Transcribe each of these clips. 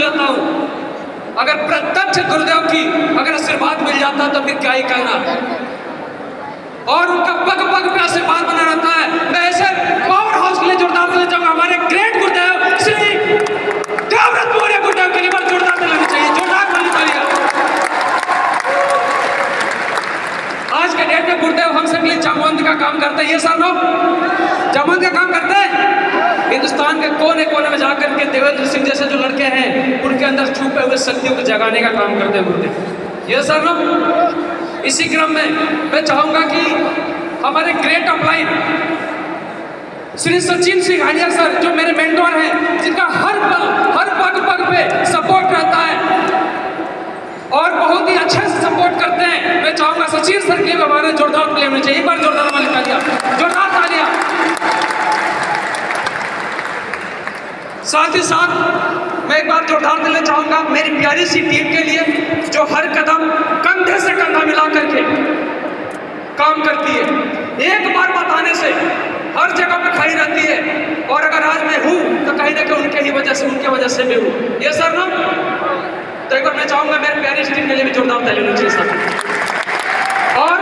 जाता हूँ, अगर प्रत्यक्ष गुरुदेव की अगर आशीर्वाद मिल जाता तो फिर क्या ही कहना, और उनका पग पग पे आशीर्वाद बना रहता है। मैं ऐसे पावर हाउस के लिए जोरदार देना चाहूंगा हमारे ग्रेट गुरुदेव श्री देवव्रत मौर्य गुरुदेव के लिए जोरदार देना चाहिए, जोरदार बोलनी चाहिए। आज के डेट में गुरुदेव हम सब के लिए जामवंत का काम करते हैं, ये सब लोग जामवंत का काम करते हैं। हिंदुस्तान के कोने कोने में जाकर के देवेंद्र सिंह जैसे जो लड़के हैं उनके अंदर छुपे हुए शक्तियों को जगाने का काम करते हैं गुरुदेव, ये सब लोग। इसी क्रम में मैं चाहूंगा कि हमारे ग्रेट अपलाइन श्री सचिन सिंह हानिया सर, जो मेरे मेंटोर हैं, जिनका हर पल हर पग पग पे सपोर्ट रहता है और बहुत ही अच्छे से सपोर्ट करते हैं, मैं चाहूंगा सचिन सर के हमारे जोरदार प्ले होने चाहिए। एक बार जोरदार तालियां, जोरदार तालियां। साथ ही साथ मैं एक बार जोरदार देना चाहूंगा मेरी प्यारी सी टीम के लिए, जो हर कदम कंधे से कंधा मिला करके काम करती है, एक बार बताने से हर जगह पे खड़ी रहती है, और अगर आज मैं हूं तो कहीं ना कहीं उनके ही वजह से, उनके वजह से मैं हूं, ये सर ना। तो एक बार मैं चाहूंगा मेरे प्यारी सी टीम के लिए भी जोरदार ताली होनी चाहिए सर। और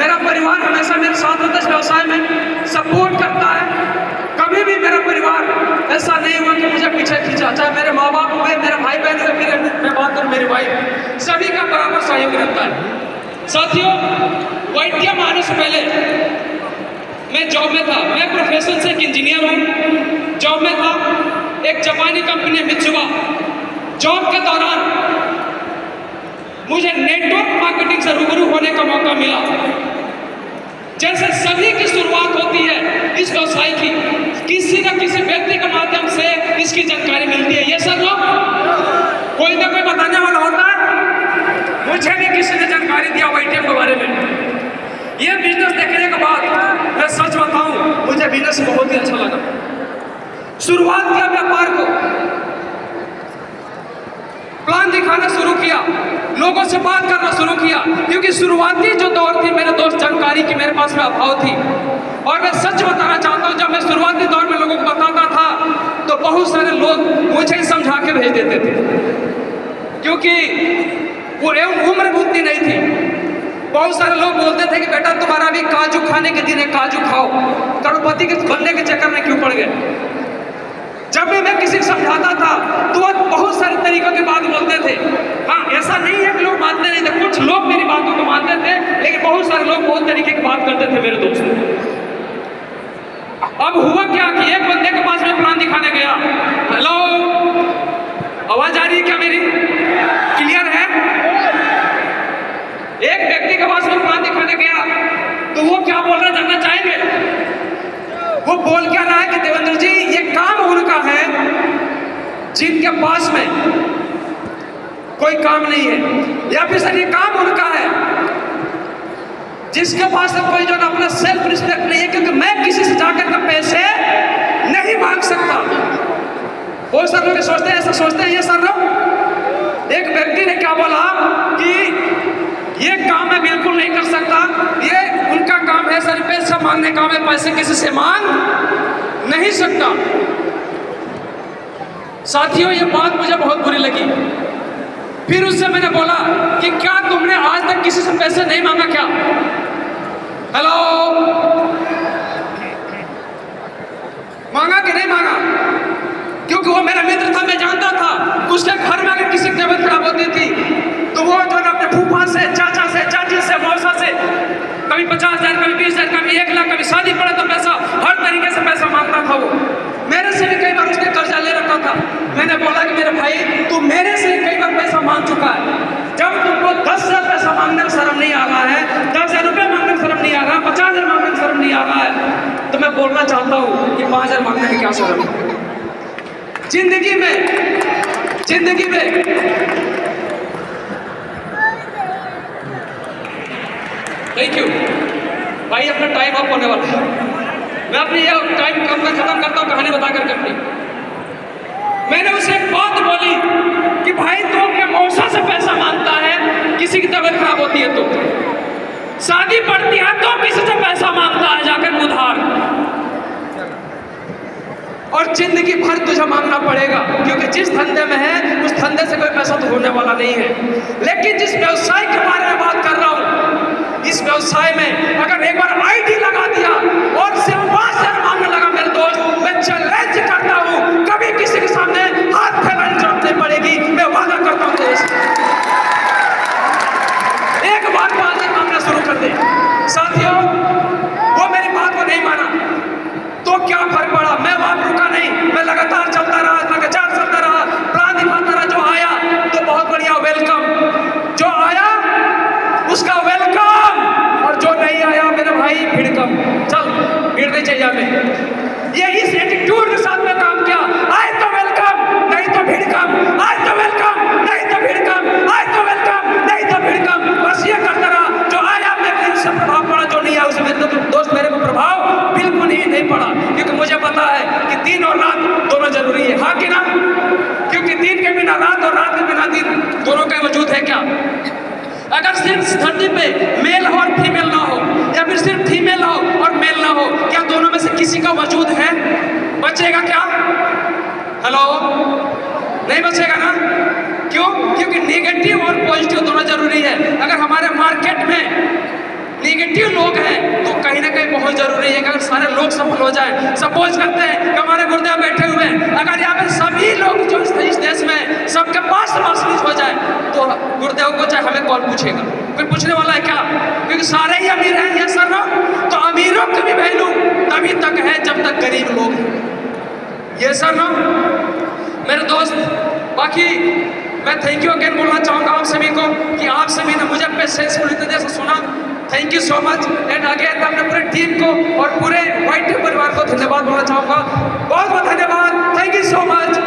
मेरा परिवार हमेशा मेरे साथ होता है, इस व्यवसाय में सपोर्ट करता है। कभी भी मेरा परिवार ऐसा नहीं हुआ कि मुझे पीछे खींचा, चाहे मेरे माँ बाप हुए, मेरे भाई बहन हुए, मैं बात करूँ मेरी वाइफ, सभी का बराबर सहयोग रहता है। साथियों, वैद्यम आने से पहले मैं जॉब में था, मैं प्रोफेशन से एक इंजीनियर हूँ, जॉब में था एक जापानी कंपनी मित्सुबा। जॉब के दौरान मुझे नेटवर्क मार्केटिंग से रूबरू होने का मौका मिला। जैसे सभी की शुरुआत होती है इस व्यवसाय की, किसी न किसी व्यक्ति के माध्यम से इसकी जानकारी मिलती है, ये सब लोग कोई ना कोई बताने वाला होता है। मुझे भी किसी ने जानकारी दिया वाईटीएम के बारे में। ये बिजनेस देखने के बाद मैं सच बताऊं, मुझे बिजनेस बहुत ही अच्छा लगा। शुरुआत किया व्यापार को, प्लान दिखाना शुरू किया, लोगों से बात करना शुरू किया, क्योंकि शुरुआती जो दौर थी मेरे दोस्त, जानकारी की मेरे पास में अभाव थी। और मैं सच बताना चाहता हूँ, जब मैं शुरुआती दौर में लोगों को बताता था तो बहुत सारे लोग मुझे समझा के भेज देते थे, क्योंकि वो उम्र उतनी नहीं थी। बहुत सारे लोग बोलते थे कि बेटा तुम्हारा अभी काजू खाने के दिन है, काजू खाओ, करोड़पति के बनने के चक्कर में क्यों पड़ गए। जब भी मैं किसी को समझाता था तो वो बहुत सारे तरीकों की बात बोलते थे। हाँ, ऐसा नहीं है कि लोग मानते नहीं थे, कुछ लोग मेरी बातों को मानते थे, लेकिन बहुत सारे लोग बहुत तरीके की बात करते थे मेरे दोस्त। अब हुआ क्या कि एक बंदे के पास में प्लान दिखाने गया। हेलो, आवाज आ रही है क्या मेरी? क्लियर है? एक व्यक्ति के पास में प्लान दिखाने गया तो वो क्या बोल रहा है जानना चाहेंगे? वो बोल क्या रहा है कि देवेंद्र जी, ये काम उनका है जिनके पास में कोई काम नहीं है, या फिर सर ये काम उनका है जिसके पास कोई जो ना अपना सेल्फ रिस्पेक्ट नहीं है, क्योंकि मैं किसी से जाकर के पैसे नहीं मांग सकता। बहुत सारे लोग सोचते हैं, ऐसा सोचते हैं ये सर लोग। एक व्यक्ति ने क्या बोला कि ये काम मैं बिल्कुल नहीं कर सकता, ये उनका काम है सर, पैसा मांगने का, मैं पैसे किसी से मांग नहीं सकता। साथियों, ये बात मुझे बहुत बुरी लगी। फिर उससे मैंने बोला कि क्या तुमने आज तक किसी से पैसे नहीं मांगा क्या? हेलो, मांगा कि नहीं मांगा? क्योंकि वो मेरा मित्र था, मैं जानता था। उसके घर में अगर किसी की तबीयत खराब होती थी तो वो जो अपने फूफा से, चाचा से, चाची से, मौसा से कभी 50,000, कभी 20,000, कभी 1 लाख, कभी शादी पड़े तो पैसा, हर तरीके से पैसा मांगता था वो। मेरे से भी कई बार उसने कर्जा ले रखा था। मैंने बोला कि मेरे भाई, तू मेरे से कई बार पैसा मांग चुका है, जब तुमको 10,000 पैसा मांगने में शर्म नहीं आ रहा है, 10,000 रुपये मांगने में शर्म नहीं आ रहा, 50,000 मांगने में शर्म नहीं आ रहा है, तो मैं बोलना चाहता हूँ कि 5,000 मांगने में क्या शर्म है? जिंदगी में थैंक यू भाई, अपना टाइम अप होने वाला है। मैं अपनी ये टाइम अपना खत्म करता हूँ कहानी बता करके अपनी। मैंने उसे एक बात बोली कि भाई तू अपने मौसा से पैसा मांगता है, किसी की तबीयत खराब होती है तो, शादी पड़ती है तो किसी से पैसा मांगता है जाकर उधार, और जिंदगी भर तुझे मांगना पड़ेगा, क्योंकि जिस धंधे में है उस धंधे से कोई पैसा तो होने वाला नहीं है। लेकिन जिस व्यवसाय के बारे में बात कर रहा हूँ, इस व्यवसाय में अगर एक बार आईडी लगा दिया और सिर्फ 5,000 मांगने लगा मेरे दोस्त, मैं चैलेंज करता हूँ कभी किसी के सामने हाथ फैलाने की जरूरत नहीं पड़ेगी। मैं वादा करता हूँ दोस्त, एक बार 5,000 मांगना शुरू कर दे। साथियों, वो मेरी बात को नहीं माना तो क्या फर्क पड़ा, मैं वहां रुका नहीं, मैं लगातार चलता रहा, लगातार चलता रहा, प्लान दिखाता रहा। जो आया तो बहुत बढ़िया वेलकम, जो आया उसका वेलकम, और जो नहीं आया मेरे भाई भिड़कम, चल भीड़ नहीं चाहिए हमें। ये इस एटीट्यूड के साथ में काम किया, आए तो वेलकम नहीं तो भिड़कम, आए तो वेलकम नहीं तो भिड़कम, आए तो वेलकम नहीं तो भिड़कम, बस ये करता रहा। जो आया मेरे लिए उससे प्रभाव पड़ा, जो नहीं आया उसे मेरे दोस्त मेरे को प्रभाव बिल्कुल ही नहीं पड़ा, क्योंकि मुझे पता है कि दिन और रात दोनों जरूरी है, हाँ कि ना? क्योंकि दिन के बिना रात और रात के बिना दिन दोनों का वजूद है क्या? अगर सिर्फ धरती पे मेल हो और फीमेल ना हो, या फिर सिर्फ फीमेल हो और मेल ना हो, क्या दोनों में से किसी का वजूद है? बचेगा क्या? हेलो, नहीं बचेगा ना? क्यों? क्योंकि नेगेटिव और पॉजिटिव दोनों जरूरी है। अगर हमारे मार्केट में नेगेटिव लोग हैं तो कहीं ना कहीं बहुत जरूरी है कि अगर सारे लोग सफल हो जाएं। सपोज करते हैं कि हमारे गुरुदेव बैठे हुए हैं, अगर यहाँ पे सभी लोग जो इस देश में सबके पास मर्सिडीज हो जाए तो गुरुदेव को चाहे हमें कौन पूछेगा? कोई पूछने वाला है क्या? क्योंकि सारे ही अमीर हैं, ये सर ना, तो अमीरों की भी वैल्यू तभी तक है जब तक गरीब लोग हैं, ये सर ना मेरे दोस्त। बाकी मैं थैंक यू अगेन बोलना चाहूँगा आप सभी को कि आप सभी ने मुझे पेशेंसफुल इतने देर से सुना। Thank you so much. And again अपने पूरे टीम को और पूरे व्हाइट परिवार को धन्यवाद बोलना चाहूँगा। बहुत बहुत धन्यवाद। Thank you so much.